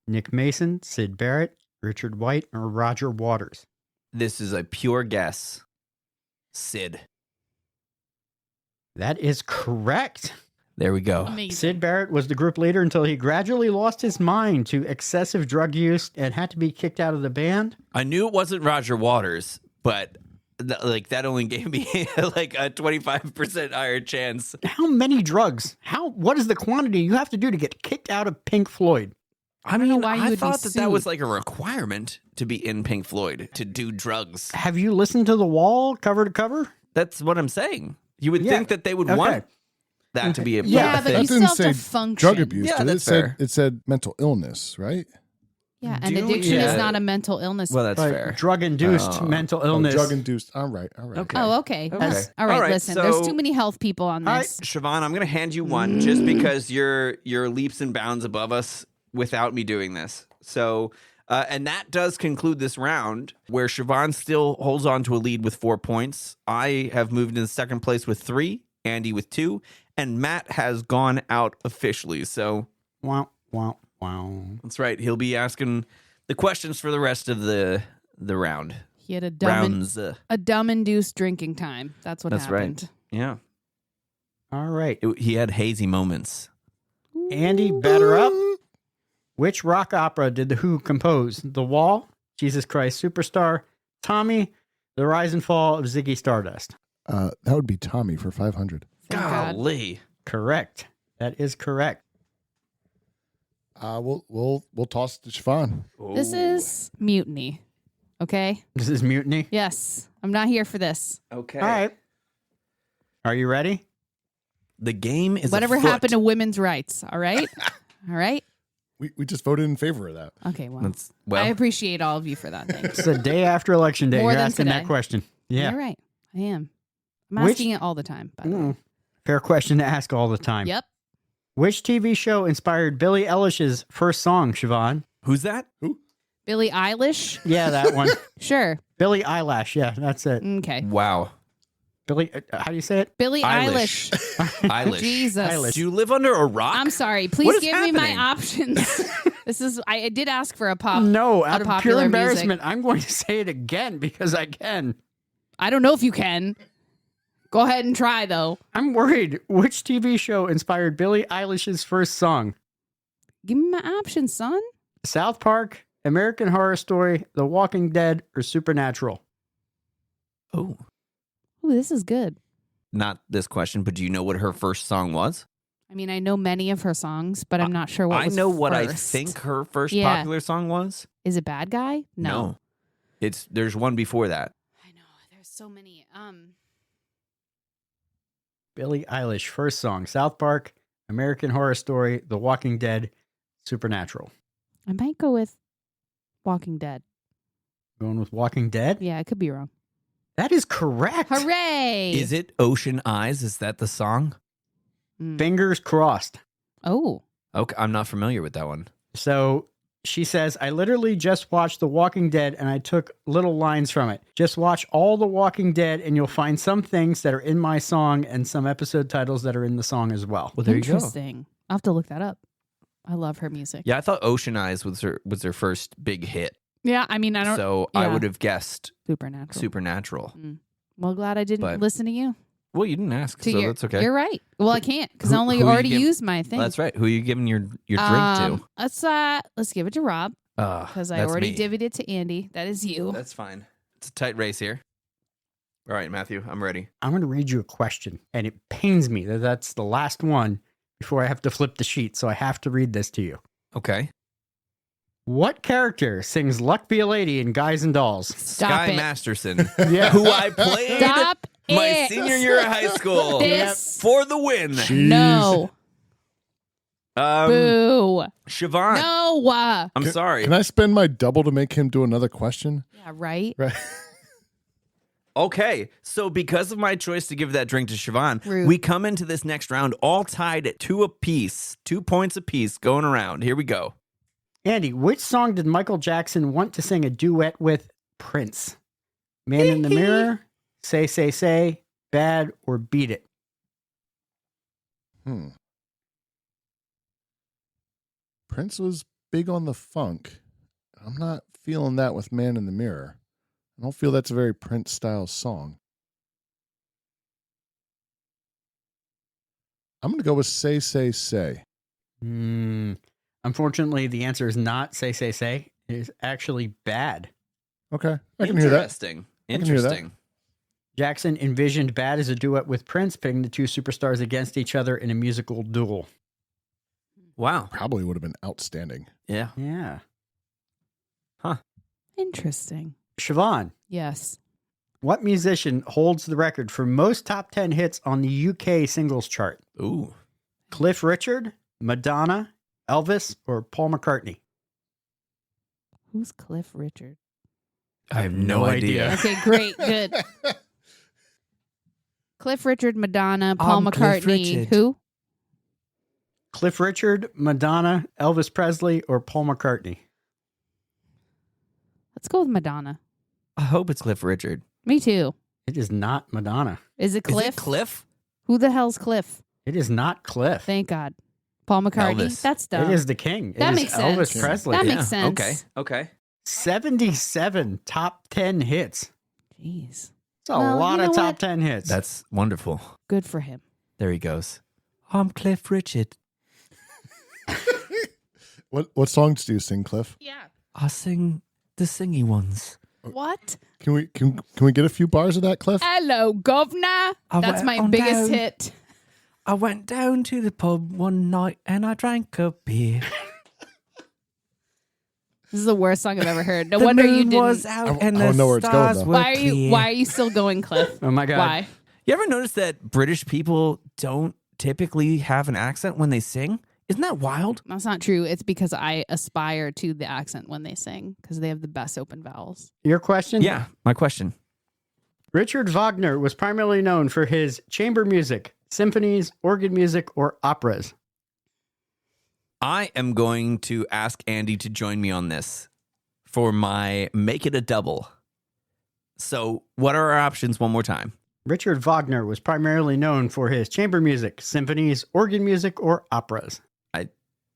Nick Mason, Sid Barrett, Richard White, or Roger Waters? This is a pure guess. Sid. That is correct. There we go. amazing. Sid Barrett was the group leader until he gradually lost his mind to excessive drug use and had to be kicked out of the band. I knew it wasn't Roger Waters, but that only gave me like a 25% higher chance. How many drugs? What is the quantity you have to do to get kicked out of Pink Floyd? I don't know mean, why you I would be thought that sued. was like a requirement to be in Pink Floyd, to do drugs. Have you listened to The Wall cover to cover? That's what I'm saying. You would Yeah. think that they would Okay. want that to be a Yeah, part of but the you thing. still didn't have to say function. drug abuse. Yeah, did that's it? fair. It said mental illness, right? Yeah, and Do- addiction yeah. is not a mental illness. Well, that's Like fair. drug-induced Oh. mental illness. Drug induced. All right. All right. Okay. Oh, okay. Okay. All right, All right, listen. There's so- too many health people on All right. this. Siobhan, I'm going to hand you one just because you're leaps and bounds above us without me doing this. So, and that does conclude this round where Siobhan still holds on to a lead with 4 points. I have moved into second place with 3, Andy with 2, and Matt has gone out officially. So Wow, wow, wow. that's right. He'll be asking the questions for the rest of the round. He had a dumb induced drinking time. That's what That's happened. right. Yeah. All right. He had hazy moments. Andy, batter up. Which rock opera did The Who compose? The Wall, Jesus Christ Superstar, Tommy, The Rise and Fall of Ziggy Stardust? That would be Tommy for 500. Thank God. Golly. Correct. That is correct. We'll toss it to Siobhan. This is mutiny. Okay? This is mutiny. Yes. I'm not here for this. Okay. All right. Are you ready? The game is Whatever afoot. happened to women's rights, all right? All right? We just voted in favor of that. Okay, well. That's, well, I appreciate all of you for that. Thanks. It's the day after Election Day. More You're than asking today. that question. Yeah. You're right. I am. I'm Which- asking it all the time, by the way. Fair question to ask all the time. Yep. Which TV show inspired Billie Eilish's first song, Siobhan? who's that? Billie Eilish? Yeah, that one. Sure. Billie Eyelash. Yeah, that's it. Okay. Wow. Billie, how do you say it? Billie Eilish. Eilish. Eilish. Jesus. Eilish. Do you live under a rock? I'm sorry. What Please is give me my happening? options. This is I did ask for a pop. No, out out of of pure popular music. embarrassment, I'm going to say it again because I can. I don't know if you can. Go ahead and try though. I'm worried. Which TV show inspired Billie Eilish's first song? Give me my options, son. South Park, American Horror Story, The Walking Dead, or Supernatural? Oh, Ooh, this is good. not this question, but do you know what her first song was? I mean, I know many of her songs, but I'm not sure what I was know what I first. think her first Yeah. popular song was. Is it Bad Guy? No. There's one before that. I know. There's so many. Billie Eilish, first song, South Park, American Horror Story, The Walking Dead, Supernatural. I might go with Walking Dead. Going with Walking Dead? Yeah, I could be wrong. That is correct. Hooray! Is it Ocean Eyes? Is that the song? Fingers crossed. Oh. Okay, I'm not familiar with that one. So she says, I literally just watched The Walking Dead and I took little lines from it. Just watch all The Walking Dead and you'll find some things that are in my song and some episode titles that are in the song as well. Well, there you go. Interesting. I'll have to look that up. I love her music. Yeah, I thought Ocean Eyes was her first big hit. Yeah, I mean, I don't... So I yeah. would have guessed Supernatural. Supernatural. Well, glad I didn't But- listen to you. Well, you didn't ask, so that's okay. You're right. Well, I can't because I Who- only who you already give- used my thing. That's right. Who are you giving your drink to? Let's give it to Rob because I That's already me. divvied it to Andy. That is you. That's fine. It's a tight race here. All right, Matthew, I'm ready. I'm going to read you a question, and it pains me that that's the last one before I have to flip the sheet, so I have to read this to you. Okay. What character sings Luck Be a Lady in Guys and Dolls? Stop Sky it. Masterson, Yeah. who I played Stop my it. senior year of high school This. for the win. No. Um, Boo. Siobhan, No. I'm sorry. Can I spend my double to make him do another question? Yeah, right? Right. Okay, so because of my choice to give that drink to Siobhan, Rude. we come into this next round all tied at 2 apiece, 2 points apiece going around. Here we go. Andy, which song did Michael Jackson want to sing a duet with Prince? Man in the Mirror, Say, Bad, or Beat It? Prince was big on the funk. I'm not feeling that with Man in the Mirror. I don't feel that's a very Prince style song. I'm going to go with Say. Unfortunately, the answer is not Say. It is actually Bad. Okay. I can hear that. Interesting. can hear that. Interesting. Jackson envisioned Bad as a duet with Prince, pitting the two superstars against each other in a musical duel. Wow. Probably would have been outstanding. Yeah. Yeah. Interesting. Siobhan, Yes. what musician holds the record for most top 10 hits on the UK singles chart? Ooh. Cliff Richard, Madonna, Elvis, or Paul McCartney? Who's Cliff Richard? I have no idea. Okay, great. Good. Cliff Richard, Madonna, Paul I'm Cliff McCartney. Richard. Who? Cliff Richard, Madonna, Elvis Presley, or Paul McCartney? Let's go with Madonna. I hope it's Cliff Richard. Me too. It is not Madonna. Is it Cliff? Is it Cliff? Who the hell's Cliff? It is not Cliff. Thank God. Paul McCartney. Elvis. That's dumb. It is the king. It That is makes sense. Elvis Presley. That Yeah. makes sense. Okay. 77 top 10 hits. Jeez. It's a Well, lot you of know top what? 10 hits. That's wonderful. Good for him. There he goes. I'm Cliff Richard. What songs do you sing, Cliff? Yeah. I sing the singy ones. What? Can we get a few bars of that, Cliff? Hello, governor. I That's went my on biggest down. hit. I went down to the pub one night and I drank a beer. This is the worst song I've ever heard. No The wonder you moon didn't. was out and I the don't know where it's going, stars though. were Why clear. are you still going, Cliff? Oh my God. Why? You ever notice that British people don't typically have an accent when they sing? Isn't that wild? That's not true. It's because I aspire to the accent when they sing because they have the best open vowels. Your question? Yeah, my question. Richard Wagner was primarily known for his chamber music, symphonies, organ music, or operas. I am going to ask Andy to join me on this for my make it a double. So, what are our options one more time? Richard Wagner was primarily known for his chamber music, symphonies, organ music, or operas.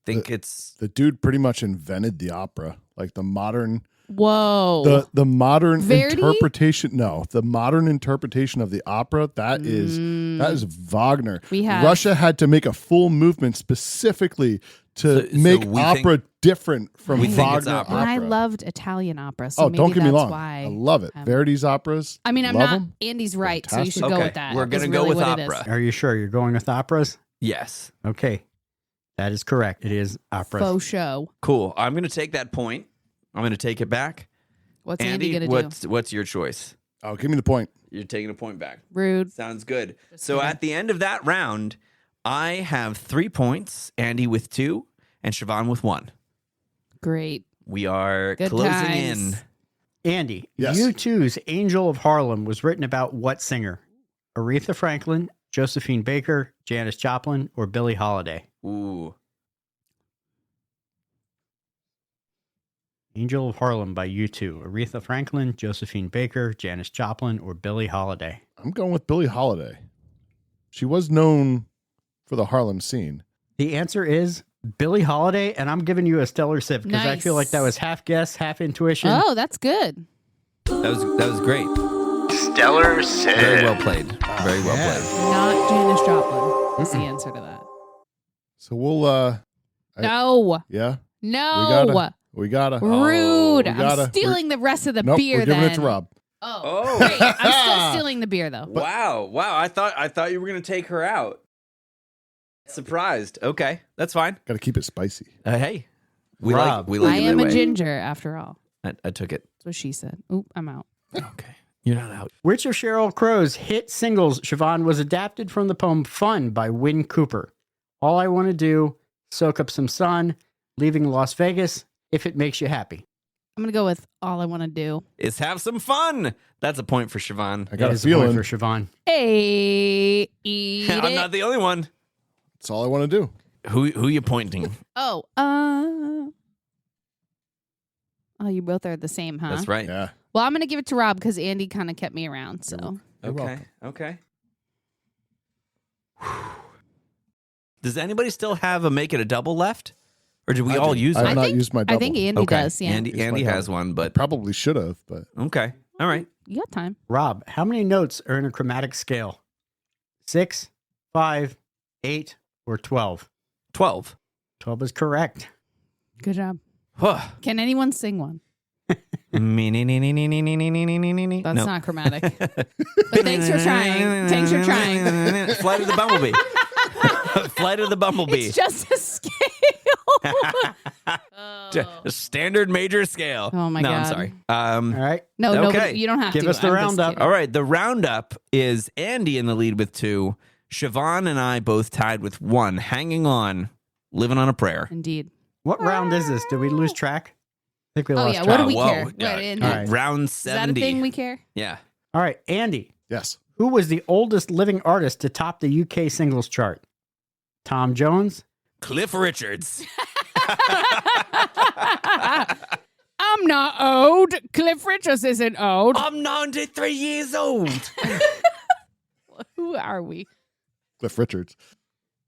Think it's The dude pretty much invented the opera, like the modern Whoa. the modern Verdi? interpretation. No, the modern interpretation of the opera that is Wagner. We have- Russia had to make a full movement specifically to So make we opera different from we think it's Wagner opera. and I loved Italian opera, so Oh, maybe don't get me that's wrong. why. I love it. Verdi's operas. I mean, I'm love not. 'em. Andy's right, so you should Fantastic. go Okay, with that. we're That's gonna go really with what it is. opera. Are you sure you're going with operas? yes. Okay. That is correct. It is operas. Faux show. Cool. I'm going to take that point. I'm going to take it back. What's Andy, Andy gonna do? what's your choice? Oh, give me the point. You're taking a point back. Rude. Sounds good. Just So kidding. at the end of that round, I have 3 points, Andy with 2, and Siobhan with 1. Great. We are Good closing times. in. Andy, Yes. U2's Angel of Harlem was written about what singer? Aretha Franklin, Josephine Baker, Janis Joplin, or Billie Holiday? Ooh. Angel of Harlem by U2. Aretha Franklin, Josephine Baker, Janis Joplin, or Billie Holiday? I'm going with Billie Holiday. She was known for the Harlem scene. The answer is Billie Holiday, and I'm giving you a stellar sip because I feel like that was half guess, half intuition. Oh, that's good. That was great. Stellar Sip. Very well played. Very well Yeah. played. Not Janis Joplin is the answer to that. So we'll No. yeah. No. We gotta Rude. we I'm gotta- stealing the rest of the Nope, beer we're giving then. it to Rob. Oh. Oh. Great. I'm still stealing the beer though. Wow. I thought you were gonna take her out. Surprised. Okay, that's fine. Gotta keep it spicy. Hey, we Rob. like I it am that a way. ginger after all. I took it. That's what she said. Oop, I'm out. Okay, you're not out. Which of Sheryl Crow's hit singles, Siobhan, was adapted from the poem Fun by Win Cooper? All I Want to Do, Soak Up Some Sun, Leaving Las Vegas, If It Makes You Happy. I'm gonna go with all I want to do. Is have some fun. That's a point for Siobhan. I got That a is a point feeling for Siobhan. Hey, eat I'm it. not the only one. that's all I want to do. Who you pointing? Oh, you both are the same, huh? That's right. Yeah. Well, I'm gonna give it to Rob because Andy kind of kept me around. So You're Okay. welcome. Okay. Does anybody still have a make it a double left, or did we I all do. use I've it? not used my double. I think Andy Okay. does. Yeah, Andy Use my Andy has double. one, but Probably should have, but okay. All right. you got time. Rob, how many notes are in a chromatic scale? 6, 5, 8, or 12? 12. 12 is correct. Good job. Huh. Can anyone sing one? That's No. not chromatic. But thanks for trying. Thanks for trying. Flight of the Bumblebee. Flight of the Bumblebee. It's just a scale. A standard major scale. Oh my no, God. I'm sorry. All right. No, Okay. nobody, you don't have Give to. us the I'm just roundup. kidding. All right. The roundup is Andy in the lead with 2. Siobhan and I both tied with 1. Hanging on. Living on a prayer. Indeed. What round is this? Did we lose track? I think we Oh lost yeah. track. What do we Whoa. care? Yeah. Right, All right. Round Is 70. that a thing we care? Yeah. All right, Andy. yes. Who was the oldest living artist to top the UK singles chart? Tom Jones, Cliff Richards. I'm not old. Cliff Richards isn't old. I'm 93 years old. Who are we? Cliff Richards.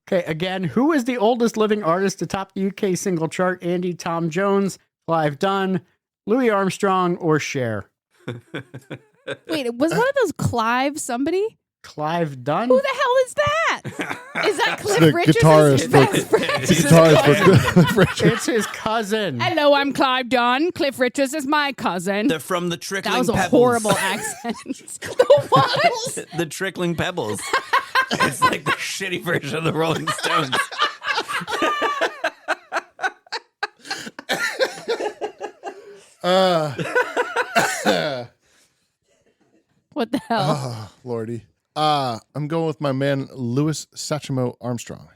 Okay, again, who is the oldest living artist to top the UK single chart? Andy, Tom Jones, Clive Dunn, Louis Armstrong, or Cher? Wait, was one of those Clive somebody? Clive Dunn? Who the hell is that? Is that Cliff The Richards' guitarist best for- friend? The guitarist for Cliff Richards. It's his cousin. Hello, I'm Clive Dunn. Cliff Richards is my cousin. They're from the Trickling That was a Pebbles. horrible accent. The what? The Trickling Pebbles. It's like the shitty version of the Rolling Stones. What the hell? Oh, Lordy. I'm going with my man Louis Satchmo Armstrong.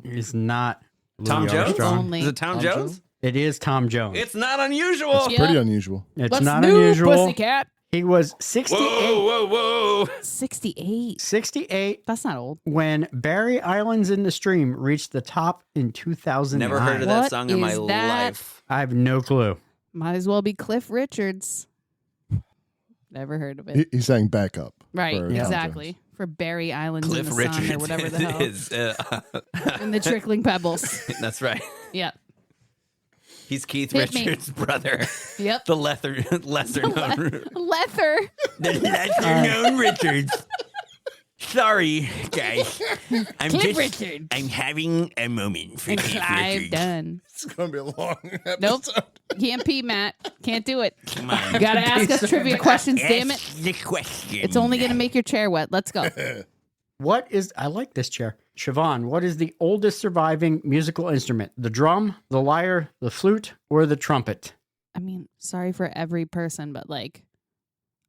He's not Tom Louis Jones? Armstrong. Only- Is it Tom Tom Jones? Jones? It is Tom Jones. It's not unusual. Yeah. Pretty unusual. It's What's not new, unusual. pussycat? He was 68. Whoa. 68. 68 That's not old. when Barry Islands in the Stream reached the top in 2009. Never heard of that What song in my is that? life. I have no clue. Might as well be Cliff Richards. Never heard of it. He sang back up. Right, for Tom exactly. Jones. For Barry Islands in Cliff the Richards Sun or whatever the hell. is. In the Trickling Pebbles. That's right. Yep. He's Keith Hit me. Richards' brother. Yep. The lesser known. Leather. The lesser known Richards. Sorry, guys. I'm Cliff Richards. I'm having a moment for And Keith Clive Richards. Dunn. It's going to be a long episode. Nope. Can't pee, Matt. Can't do it. Come on. You gotta ask us trivia questions, damn it. Ask the question. It's only gonna make your chair wet. Let's go. I like this chair. Siobhan, what is the oldest surviving musical instrument? The drum, the lyre, the flute, or the trumpet? I mean, sorry for every person, but like,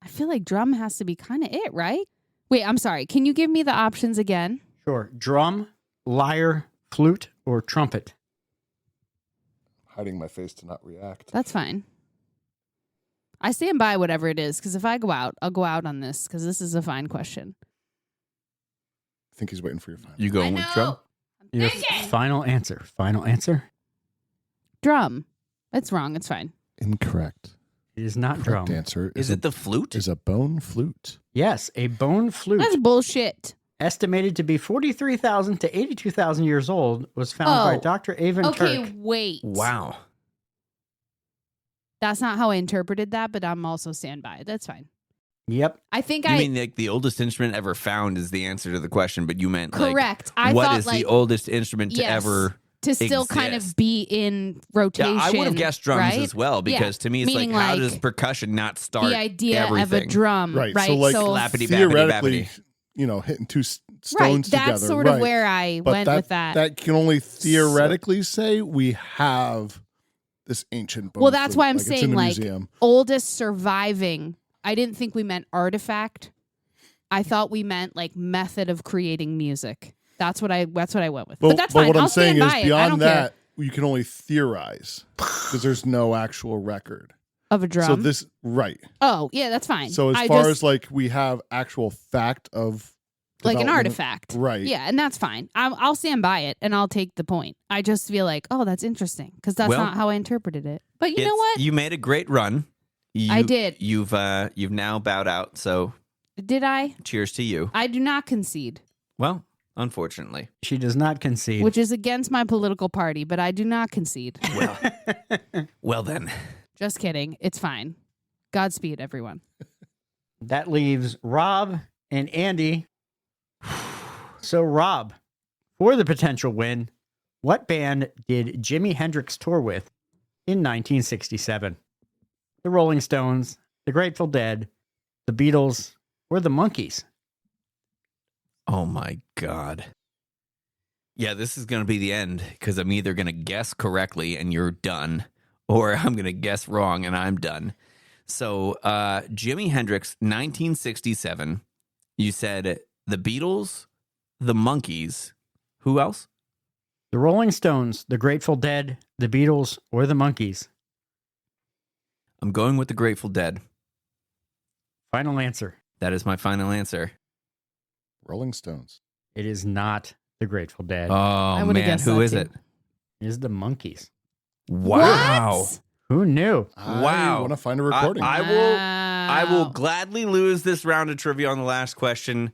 I feel like drum has to be kind of it, right? Wait, I'm sorry. Can you give me the options again? Sure. Drum, lyre, flute, or trumpet? Hiding my face to not react. That's fine. I stand by whatever it is, because if I go out, I'll go out on this, because this is a fine question. I think he's waiting for your final. You going with drum? Your final answer. Final answer? Drum. It's wrong. It's fine. Incorrect. It is not Correct drum. answer Is it the flute? is a bone flute. Yes, a bone flute, That's bullshit. estimated to be 43,000 to 82,000 years old, was found by Oh. Dr. Avon Okay, Turk. wait. Wow. That's not how I interpreted that, but I'm also stand by it. That's fine. Yep. I think You mean like the oldest instrument ever found is the answer to the question, but you meant correct. like I what thought is like the oldest instrument to yes. ever to still kind of exist? be in rotation. Yeah, I would have guessed drums right? as well because to me it's Meaning like how like does percussion not start the idea everything? of a drum, Right, right? so, like, Slappity Theoretically, bappity. hitting two stones right. together. That's sort of where I But went with that. That can only theoretically say we have this ancient bone Well, that's flute. why I'm Like, it's in saying the like museum. oldest surviving. I didn't think we meant artifact. I thought we meant like method of creating music. That's what I went with. But that's fine. What I'm I'll saying stand is by it. I beyond don't that, you can only theorize because there's no actual record. care. Of a drum. So this right. Oh, yeah, that's fine. So as I far just, as like we have actual fact of like an development- artifact. right? Yeah, and that's fine. I'll stand by it and I'll take the point. I just feel like, oh, that's interesting because that's Well, not how I interpreted it. But you know It's- what? You made a great run. I did. You've now bowed out, so Did I? cheers to you. I do not concede, Well, unfortunately. She does not concede. which is against my political party, but I do not concede. Well then. Just kidding. It's fine. Godspeed, everyone. That leaves Rob and Andy. So, Rob, for the potential win, what band did Jimi Hendrix tour with in 1967? The Rolling Stones, the Grateful Dead, the Beatles, or the Monkees? Oh my God. Yeah, this is going to be the end because I'm either going to guess correctly and you're done, or I'm going to guess wrong and I'm done. So, Jimi Hendrix, 1967. You said the Beatles, the Monkees. Who else? The Rolling Stones, the Grateful Dead, the Beatles, or the Monkees? I'm going with the Grateful Dead. Final answer. That is my final answer. Rolling Stones. It is not the Grateful Dead. Oh, would've man. guessed Who that is too. it? It is the Monkees. Wow. What? Who knew? I Wow. want to find a recording. I will Wow. gladly lose this round of trivia on the last question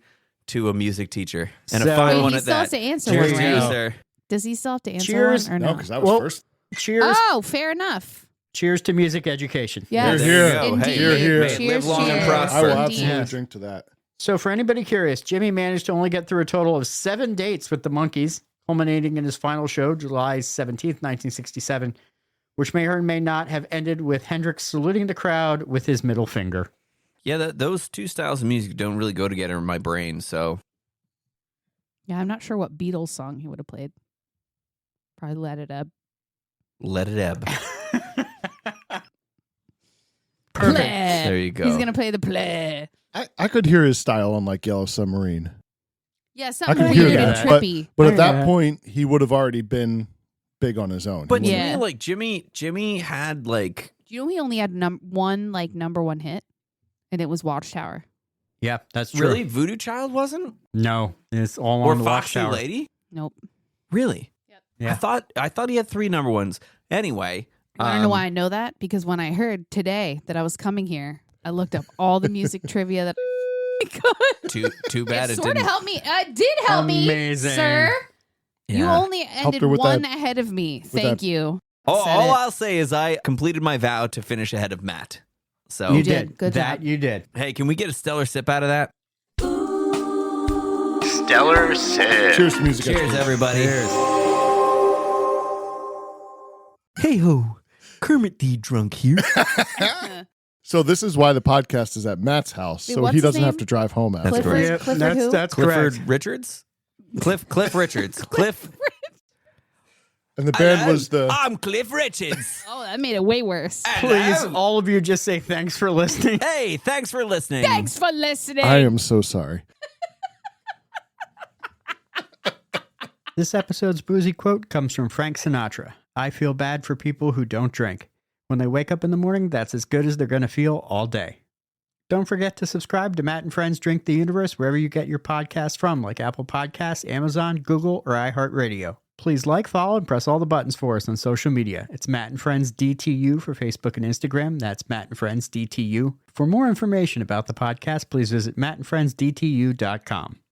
to a music teacher. And So- a fine Wait, one he at still that. has to answer Cheers one, to you, right? sir. Does he still have to answer Cheers. one or no, no? because that was Well, first. Cheers. Oh, fair enough. Cheers to music education. Yes. Here, There you go. Indeed. Hey, Here, here. may it Cheers, live long and cheers. prosper. I will Indeed. absolutely Yes. drink to that. So, for anybody curious, Jimmy managed to only get through a total of 7 dates with the Monkees, culminating in his final show, July 17th, 1967, which may or may not have ended with Hendrix saluting the crowd with his middle finger. Yeah, those two styles of music don't really go together in my brain. So Yeah, I'm not sure what Beatles song he would have played. Probably Let It Ebb. let it ebb. Perfect. Play. There you go. He's gonna play the play. I could hear his style on like Yellow Submarine. Yeah, I something could hear weird and that. But, trippy. but I at that hear that. point, he would have already been big on his own. But He to wouldn't- Yeah. me, like Jimmy had like Do you know he only had one number one hit, and it was Watchtower. Yeah, that's true. really Voodoo Child wasn't No, it's all or on the Foxy Watchtower. Lady. Nope. Really? Yeah. I thought he had 3 number ones. Anyway, You want to know why I know that? Because when I heard today that I was coming here, I looked up all the music trivia that I could. Too bad It it sort of didn't. helped me. It did help Amazing. me, sir. You Yeah. only ended her with one that- ahead of me. with Thank that- you. All Said it. I'll say is I completed my vow to finish ahead of Matt. So You did. did. Good that job. you did. hey, can we get a stellar sip out of that? Stellar Sid. Cheers to music. Cheers, education. everybody. Hey ho, Kermit the Drunk here. So this is why the podcast is at Matt's house, Wait, so what's he his doesn't have name? to drive home after. That's Clifford, correct. Clifford that's who? that's Clifford correct. Richards? Cliff Richards. Cliff. And the band was the. I'm Cliff Richards. Oh, that made it way worse. Please, all of you just say thanks for listening. Hey, thanks for listening. Thanks for listening. I am so sorry. This episode's boozy quote comes from Frank Sinatra. I feel bad for people who don't drink. When they wake up in the morning, that's as good as they're going to feel all day. Don't forget to subscribe to Matt and Friends Drink the Universe wherever you get your podcasts from, like Apple Podcasts, Amazon, Google, or iHeartRadio. Please like, follow, and press all the buttons for us on social media. It's Matt and Friends DTU for Facebook and Instagram. That's Matt and Friends DTU. For more information about the podcast, please visit mattandfriendsdtu.com.